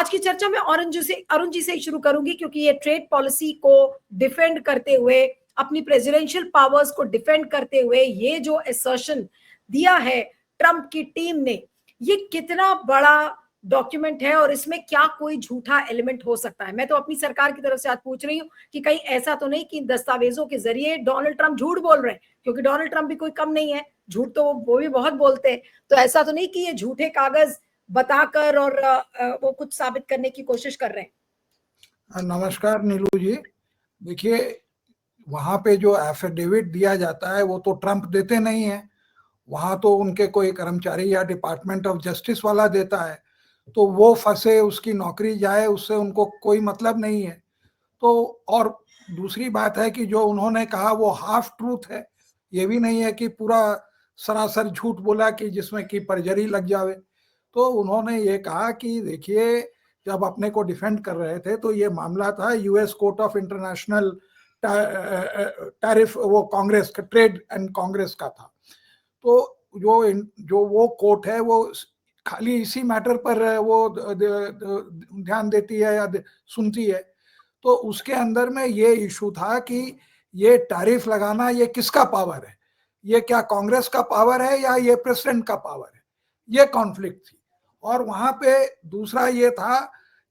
आज की चर्चा में अरुण जी से शुरू करूंगी, क्योंकि ये ट्रेड पॉलिसी को डिफेंड करते हुए, अपनी प्रेसिडेंशियल पावर्स को डिफेंड करते हुए ये जो असर्शन दिया है ट्रंप की टीम ने, ये कितना बड़ा डॉक्यूमेंट है और इसमें क्या कोई झूठा एलिमेंट हो सकता है। मैं तो अपनी सरकार की तरफ से आज पूछ रही हूँ कि कहीं ऐसा तो नहीं कि इन दस्तावेजों के जरिए डोनाल्ड ट्रंप झूठ बोल रहे हैं, क्योंकि डोनाल्ड ट्रंप भी कोई कम नहीं है, झूठ तो वो भी बहुत बोलते हैं। तो ऐसा तो नहीं कि ये झूठे कागज बताकर और वो कुछ साबित करने की कोशिश कर रहे हैं। नमस्कार नीलू जी। देखिए, वहां पे जो एफिडेविट दिया जाता है वो तो ट्रंप देते नहीं है, वहां तो उनके कोई कर्मचारी या डिपार्टमेंट ऑफ जस्टिस वाला देता है। तो वो फंसे, उसकी नौकरी जाए, उससे उनको कोई मतलब नहीं है। तो और दूसरी बात है कि जो उन्होंने कहा वो हाफ ट्रूथ है, ये भी नहीं है कि पूरा सरासर झूठ बोला कि जिसमें कि परजरी लग जावे। तो उन्होंने ये कहा कि देखिए, जब अपने को डिफेंड कर रहे थे तो ये मामला था US court of international tariff, वो कांग्रेस का, ट्रेड एंड कांग्रेस का था। तो जो वो कोर्ट है वो खाली इसी मैटर पर वो ध्यान देती है या सुनती है। तो उसके अंदर में ये इशू था कि ये टैरिफ लगाना ये किसका पावर है, ये क्या कांग्रेस का पावर है या ये प्रेसिडेंट का पावर है, ये कॉन्फ्लिक्ट थी। और वहां पे दूसरा ये था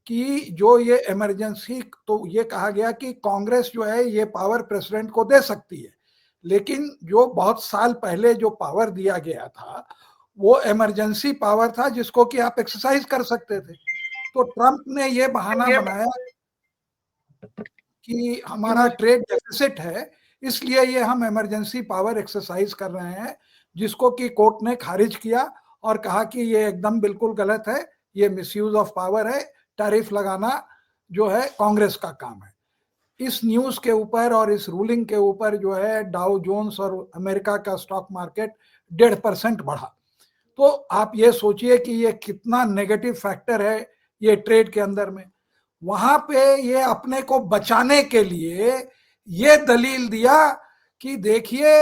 कि जो ये इमरजेंसी, तो ये कहा गया कि कांग्रेस जो है ये पावर प्रेसिडेंट को दे सकती है, लेकिन जो बहुत साल पहले जो पावर दिया गया था वो इमरजेंसी पावर था जिसको कि आप एक्सरसाइज कर सकते थे। तो ट्रंप ने ये बहाना बनाया कि हमारा ट्रेड डेफिसिट है, इसलिए ये हम इमरजेंसी पावर एक्सरसाइज कर रहे हैं, जिसको कि कोर्ट ने खारिज किया और कहा कि ये एकदम बिल्कुल गलत है, ये मिसयूज ऑफ पावर है, टैरिफ लगाना जो है कांग्रेस का काम है। इस न्यूज के ऊपर और इस रूलिंग के ऊपर जो है डाउ जोन्स और अमेरिका का स्टॉक मार्केट 1.5% बढ़ा। तो आप ये सोचिए कि ये कितना नेगेटिव फैक्टर है ये ट्रेड के अंदर में। वहां पे ये अपने को बचाने के लिए ये दलील दिया कि देखिए,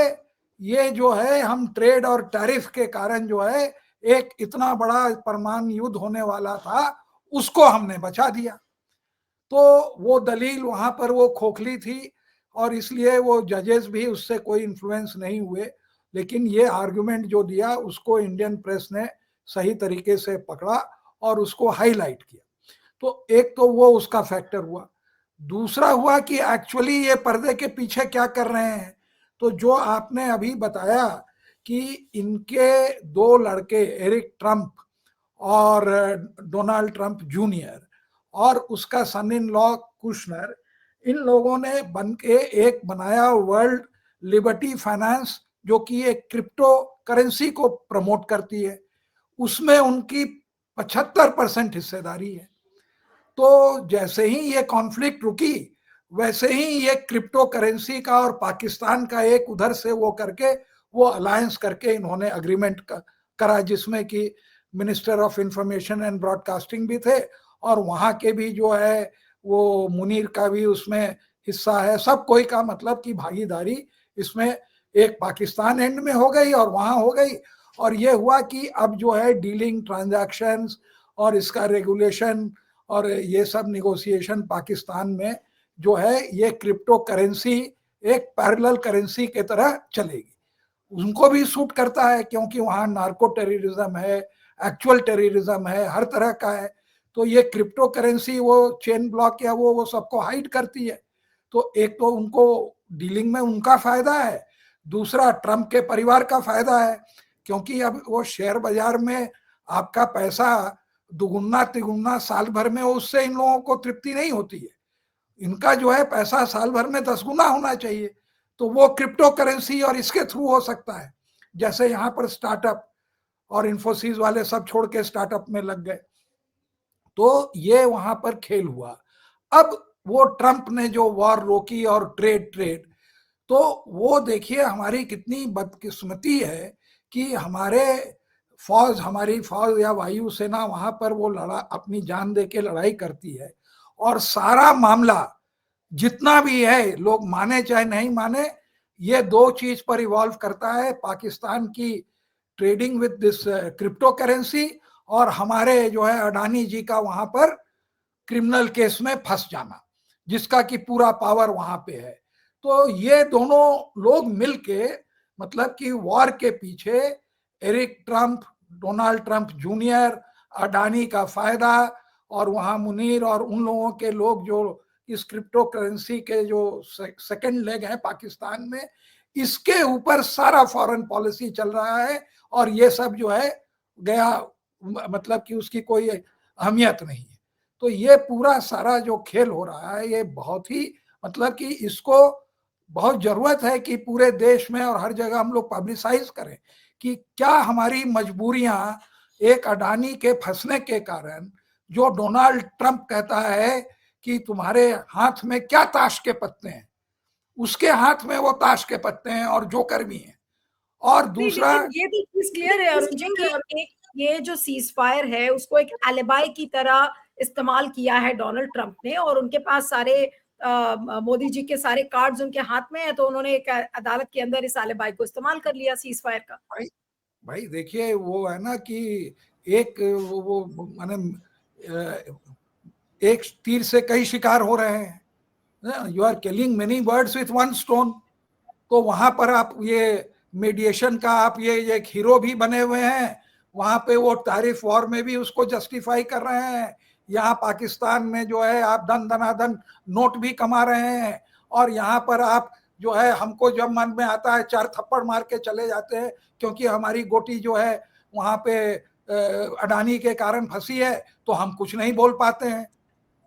ये जो है हम ट्रेड और टैरिफ के कारण जो है एक इतना बड़ा परमाणु युद्ध होने वाला था, उसको हमने बचा दिया। तो वो दलील वहां पर वो खोखली थी और इसलिए वो जजेस भी उससे कोई इन्फ्लुएंस नहीं हुए। लेकिन ये आर्गुमेंट जो दिया उसको इंडियन प्रेस ने सही तरीके से पकड़ा और उसको हाईलाइट किया। तो एक तो वो उसका फैक्टर हुआ। दूसरा हुआ कि एक्चुअली ये पर्दे के पीछे क्या कर रहे हैं। तो जो आपने अभी बताया कि इनके दो लड़के, एरिक ट्रंप और डोनाल्ड ट्रंप जूनियर और उसका सन इन लॉ कुशनर, इन लोगों ने बन के एक बनाया वर्ल्ड लिबर्टी फाइनेंस, जो कि एक क्रिप्टो करेंसी को प्रमोट करती है। उसमें उनकी 75% हिस्सेदारी है। तो जैसे ही ये कॉन्फ्लिक्ट रुकी, वैसे ही ये क्रिप्टो करेंसी का और पाकिस्तान का एक उधर से वो करके वो अलायंस करके इन्होंने अग्रीमेंट करा, जिसमें कि minister of information and broadcasting भी थे और वहाँ के भी जो है वो मुनीर का भी उसमें हिस्सा है। सब कोई का मतलब कि भागीदारी इसमें एक पाकिस्तान एंड में हो गई और वहाँ हो गई। और ये हुआ कि अब जो है डीलिंग, ट्रांजैक्शंस और इसका रेगुलेशन और ये सब निगोशिएशन पाकिस्तान में जो है ये क्रिप्टो करेंसी एक पैरेलल करेंसी के तरह चलेगी। उनको भी सूट करता है क्योंकि वहाँ नार्को टेररिज्म है, एक्चुअल टेररिज्म है, हर तरह का है। तो ये क्रिप्टो करेंसी वो चेन ब्लॉक या वो सबको हाइड करती है। तो एक तो उनको डीलिंग में उनका फायदा है, दूसरा ट्रंप के परिवार का फायदा है, क्योंकि अब वो शेयर बाजार में आपका पैसा दुगुना तिगुना साल भर में, उससे इन लोगों को तृप्ति नहीं होती है। इनका जो है पैसा साल भर में 10 गुना होना चाहिए। तो वो क्रिप्टो करेंसी और इसके थ्रू हो सकता है। जैसे यहाँ पर स्टार्टअप और इन्फोसिस वाले सब छोड़ के स्टार्टअप में लग गए, तो ये वहां पर खेल हुआ। अब वो ट्रंप ने जो वॉर रोकी और ट्रेड, तो वो देखिए हमारी कितनी बदकिस्मती है कि हमारी फौज या वायुसेना वहां पर वो अपनी जान दे के लड़ाई करती है। और सारा मामला जितना भी है, लोग माने चाहे नहीं माने, ये दो चीज पर इवॉल्व करता है, पाकिस्तान की trading with this crypto currency और हमारे जो है अडानी जी का वहां पर क्रिमिनल केस में फंस जाना, जिसका कि पूरा पावर वहां पे है। तो ये दोनों लोग मिलके मतलब कि वॉर के पीछे Eric Trump, Donald Trump junior, Adani का फायदा, और वहां मुनीर और उन लोगों के लोग जो इस क्रिप्टो करेंसी के जो सेकंड लेग है पाकिस्तान में, इसके ऊपर सारा फॉरेन पॉलिसी चल रहा है। और ये सब जो है गया, मतलब कि उसकी कोई अहमियत नहीं है। तो ये पूरा सारा जो खेल हो रहा है ये बहुत ही मतलब कि इसको बहुत जरूरत है कि पूरे देश में और हर जगह हम लोग पब्लिसाइज करें कि क्या हमारी मजबूरियां एक अडानी के फंसने के कारण, जो डोनाल्ड ट्रंप कहता है कि तुम्हारे हाथ में क्या ताश के पत्ते हैं, उसके हाथ में वो ताश के पत्ते हैं और जोकर भी हैं। और नहीं, दूसरा, लेकिन ये तो चीज क्लियर है अरुण जी कि एक ये जो सीज फायर है उसको एक एलिबाई की तरह इस्तेमाल किया है डोनाल्ड ट्रंप ने, और उनके पास सारे मोदी जी के सारे कार्ड्स उनके हाथ में है, तो उन्होंने एक अदालत के अंदर इस एलिबाई को इस्तेमाल कर लिया सीज फायर का। भाई भाई देखिए वो है ना कि एक वो माने एक तीर से कई शिकार हो रहे हैं। You are killing many birds with one stone. तो वहां पर आप ये मीडिएशन का आप ये एक हीरो भी बने हुए हैं, वहां पे वो तारिफ वॉर में भी उसको जस्टिफाई कर रहे हैं। यहाँ पाकिस्तान में जो है आप धन धनाधन नोट भी कमा रहे हैं, और यहाँ पर आप जो है हमको जब मन में आता है 4 थप्पड़ मार के चले जाते हैं, क्योंकि हमारी गोटी जो है वहां पे अडानी के कारण फंसी है, तो हम कुछ नहीं बोल पाते हैं।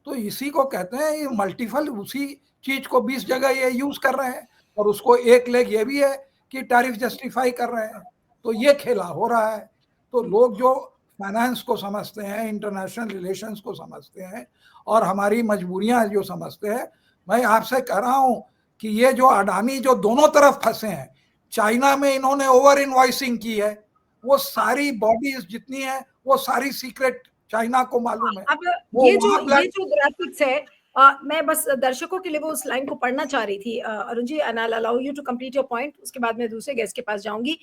तो इसी को कहते हैं ये मल्टीपल, उसी चीज को 20 जगह ये यूज कर रहे हैं, और उसको एक लेग ये भी है कि टैरिफ जस्टिफाई कर रहे हैं। तो ये खेला हो रहा है। तो लोग जो फाइनेंस को समझते हैं, इंटरनेशनल रिलेशंस को समझते हैं, और हमारी मजबूरियां जो समझते हैं, मैं आपसे कह रहा हूं कि ये जो अडानी जो दोनों तरफ फंसे हैं, चाइना में इन्होंने ओवर इनवॉइसिंग की है, वो सारी बॉडीज जितनी है वो सारी सीक्रेट चाइना को मालूम है। अब वो वहां ये जो ग्राफिक्स है, मैं बस दर्शकों के लिए वो उस लाइन को पढ़ना चाह रही थी Arun ji, and I will allow you to complete your point, उसके बाद मैं दूसरे गेस्ट के पास जाऊंगी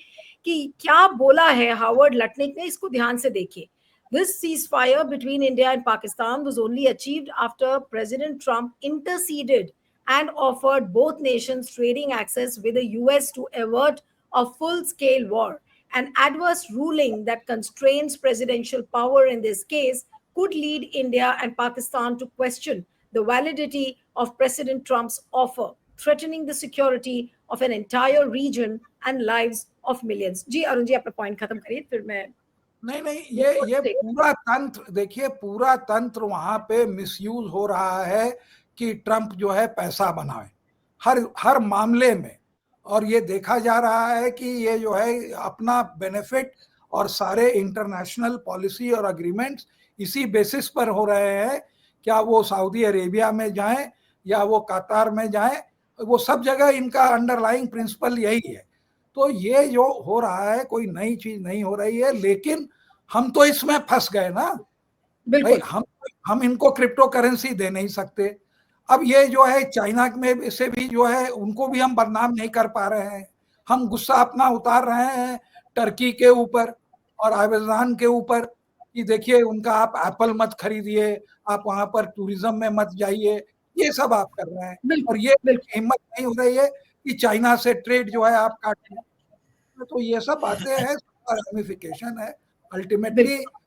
कि क्या बोला है हावर्ड लटनिक ने, इसको ध्यान से देखिए। This ceasefire between India and Pakistan was only achieved after President Trump interceded and offered both nations trading access with the US to avert a full-scale war. An adverse ruling that constrains presidential power in this case could lead India and Pakistan to question the validity of President Trump's offer, threatening the security of an entire region and lives of millions. जी अरुण जी, अपना point खत्म करिए, फिर मैं नहीं नहीं, ये पूरा तंत्र देखिए, पूरा तंत्र वहां पे मिसयूज हो रहा है कि ट्रंप जो है पैसा बनाए हर हर मामले में। और ये देखा जा रहा है कि ये जो है अपना बेनिफिट, और सारे इंटरनेशनल पॉलिसी और अग्रीमेंट्स इसी बेसिस पर हो रहे हैं। क्या वो सऊदी अरेबिया में जाएं या वो कतार में जाएं, वो सब जगह इनका अंडरलाइंग प्रिंसिपल यही है। तो ये जो हो रहा है कोई नई चीज नहीं हो रही है, लेकिन हम तो इसमें फंस गए ना भाई। बिल्कुल हम इनको क्रिप्टो करेंसी दे नहीं सकते। अब ये जो है चाइना में से भी जो है उनको भी हम बदनाम नहीं कर पा रहे हैं। हम गुस्सा अपना उतार रहे हैं टर्की के ऊपर और अमेज़न के ऊपर कि देखिए उनका आप एप्पल मत खरीदिए, आप वहां पर टूरिज्म में मत जाइए, ये सब आप कर रहे हैं। और बिल्कुल ये बिल्कुल हिम्मत नहीं हो रही है कि चाइना से ट्रेड जो है आप काट लें। तो ये सब बातें हैं, रेमिफिकेशन है। अल्टीमेटली बिल्कुल